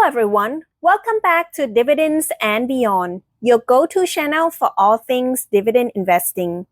everyone, welcome back to Dividends and Beyond, your go-to channel for all things dividend investing.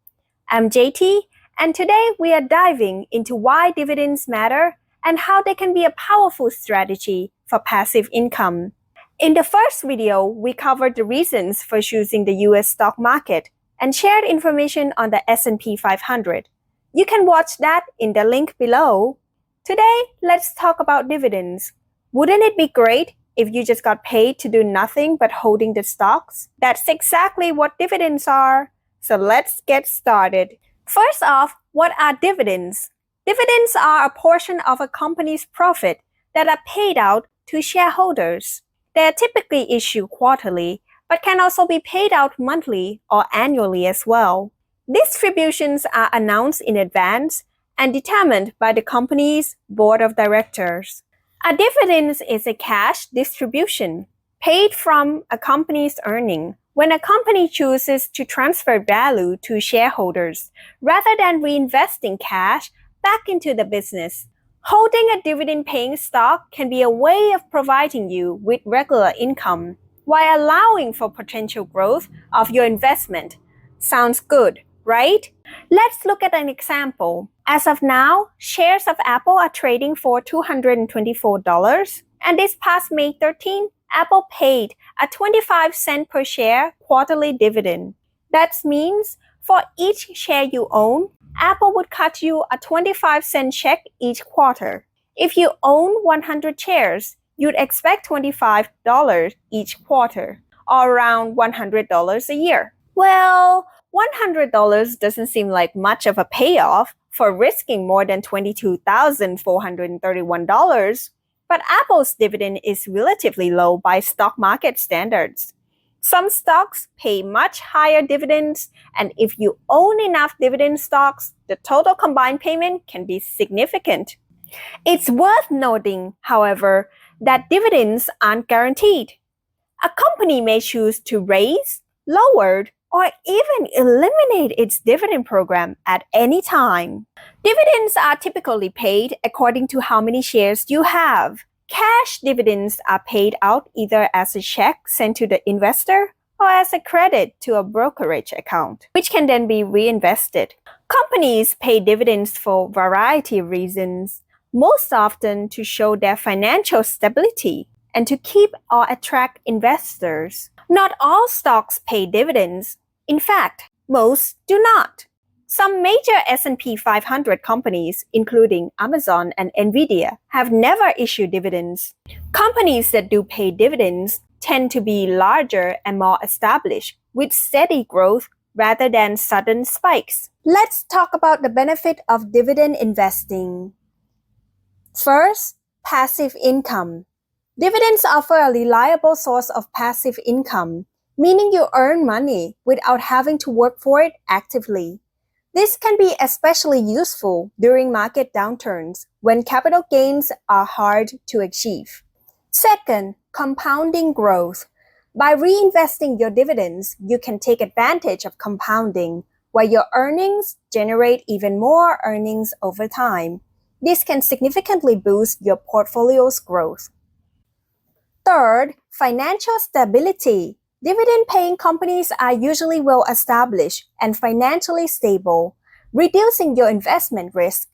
I'm JT, and today we are diving into why dividends matter and how they can be a powerful strategy for passive income. In the first video, we covered the reasons for choosing the US stock market and shared information on the S&P 500. You can watch that in the link below. Today, let's talk about dividends. Wouldn't it be great if you just got paid to do nothing but holding the stocks? That's exactly what dividends are. So let's get started. First off, what are dividends? Dividends are a portion of a company's profit that are paid out to shareholders. They are typically issued quarterly, but can also be paid out monthly or annually as well. Distributions are announced in advance and determined by the company's board of directors. A dividend is a cash distribution paid from a company's earnings when a company chooses to transfer value to shareholders rather than reinvesting cash back into the business. Holding a dividend-paying stock can be a way of providing you with regular income while allowing for potential growth of your investment. Sounds good, right? Let's look at an example. As of now, shares of Apple are trading for $224, and this past May 13, Apple paid a 25-cent per share quarterly dividend. That means for each share you own, Apple would cut you a 25-cent check each quarter. If you own 100 shares, you'd expect $25 each quarter, or around $100 a year. Well, $100 doesn't seem like much of a payoff for risking more than $22,431, but Apple's dividend is relatively low by stock market standards. Some stocks pay much higher dividends, and if you own enough dividend stocks, the total combined payment can be significant. It's worth noting, however, that dividends aren't guaranteed. A company may choose to raise, lower, or even eliminate its dividend program at any time. Dividends are typically paid according to how many shares you have. Cash dividends are paid out either as a check sent to the investor or as a credit to a brokerage account, which can then be reinvested. Companies pay dividends for a variety of reasons, most often to show their financial stability and to keep or attract investors. Not all stocks pay dividends. In fact, most do not. Some major S&P 500 companies, including Amazon and Nvidia, have never issued dividends. Companies that do pay dividends tend to be larger and more established, with steady growth rather than sudden spikes. Let's talk about the benefit of dividend investing. First, passive income. Dividends offer a reliable source of passive income, meaning you earn money without having to work for it actively. This can be especially useful during market downturns when capital gains are hard to achieve. Second, compounding growth. By reinvesting your dividends, you can take advantage of compounding, where your earnings generate even more earnings over time. This can significantly boost your portfolio's growth. Third, financial stability. Dividend-paying companies are usually well-established and financially stable, reducing your investment risk.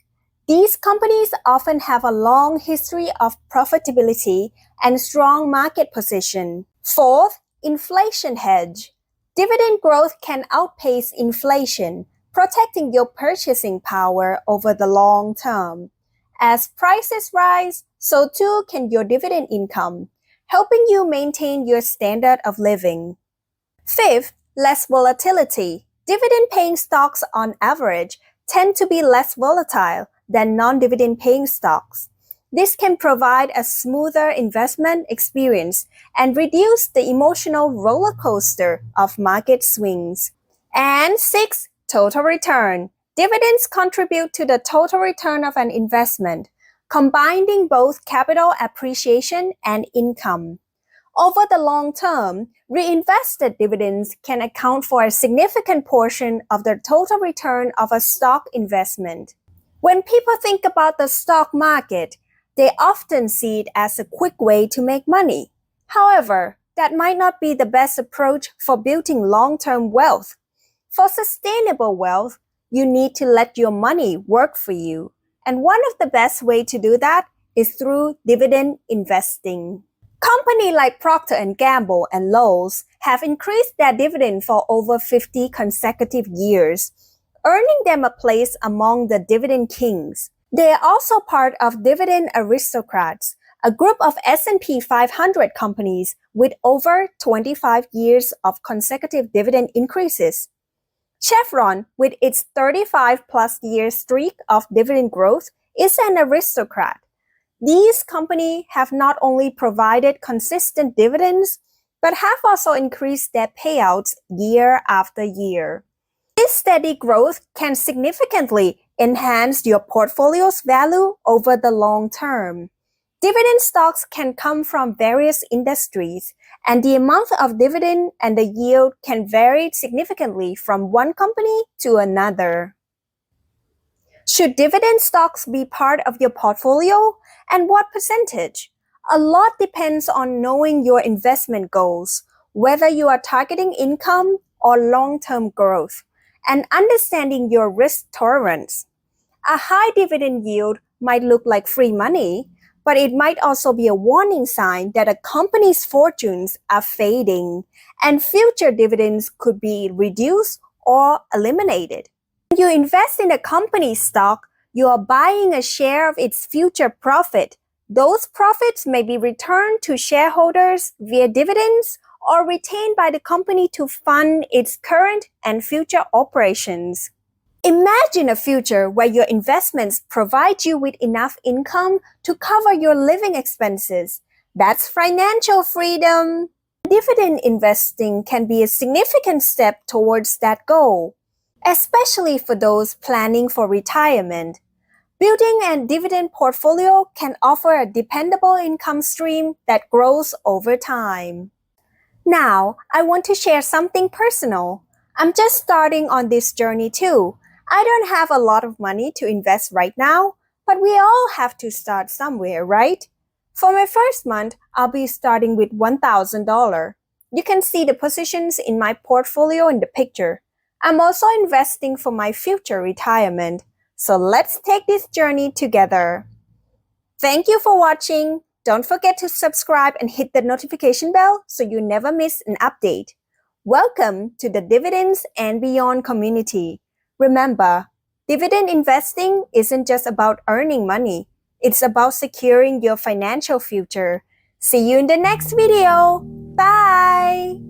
These companies often have a long history of profitability and strong market position. Fourth, inflation hedge. Dividend growth can outpace inflation, protecting your purchasing power over the long term. As prices rise, so too can your dividend income, helping you maintain your standard of living. Fifth, less volatility. Dividend-paying stocks on average tend to be less volatile than non-dividend-paying stocks. This can provide a smoother investment experience and reduce the emotional roller coaster of market swings. And sixth, total return. Dividends contribute to the total return of an investment, combining both capital appreciation and income. Over the long term, reinvested dividends can account for a significant portion of the total return of a stock investment. When people think about the stock market, They often see it as a quick way to make money. However, that might not be the best approach for building long-term wealth. For sustainable wealth, you need to let your money work for you. And one of the best ways to do that is through dividend investing. Companies like Procter & Gamble and Lowe's have increased their dividend for over 50 consecutive years, earning them a place among the dividend kings. They are also part of Dividend Aristocrats, a group of S&P 500 companies with over 25 years of consecutive dividend increases. Chevron, with its 35-plus-year streak of dividend growth, is an aristocrat. These companies have not only provided consistent dividends, but have also increased their payouts year after year. This steady growth can significantly enhance your portfolio's value over the long term. Dividend stocks can come from various industries, and the amount of dividend and the yield can vary significantly from one company to another. Should dividend stocks be part of your portfolio, and what percentage? A lot depends on knowing your investment goals, whether you are targeting income or long-term growth, and understanding your risk tolerance. A high dividend yield might look like free money, but it might also be a warning sign that a company's fortunes are fading, and future dividends could be reduced or eliminated. When you invest in a company's stock, you are buying a share of its future profit. Those profits may be returned to shareholders via dividends or retained by the company to fund its current and future operations. Imagine a future where your investments provide you with enough income to cover your living expenses. That's financial freedom. Dividend investing can be a significant step towards that goal, especially for those planning for retirement. Building a dividend portfolio can offer a dependable income stream that grows over time. Now, I want to share something personal. I'm just starting on this journey too. I don't have a lot of money to invest right now, but we all have to start somewhere, right? For my first month, I'll be starting with $1,000. You can see the positions in my portfolio in the picture. I'm also investing for my future retirement. So let's take this journey together. Thank you for watching. Don't forget to subscribe and hit the notification bell so you never miss an update. Welcome to the Dividends and Beyond community. Remember, dividend investing isn't just about earning money. It's about securing your financial future. See you in the next video. Bye!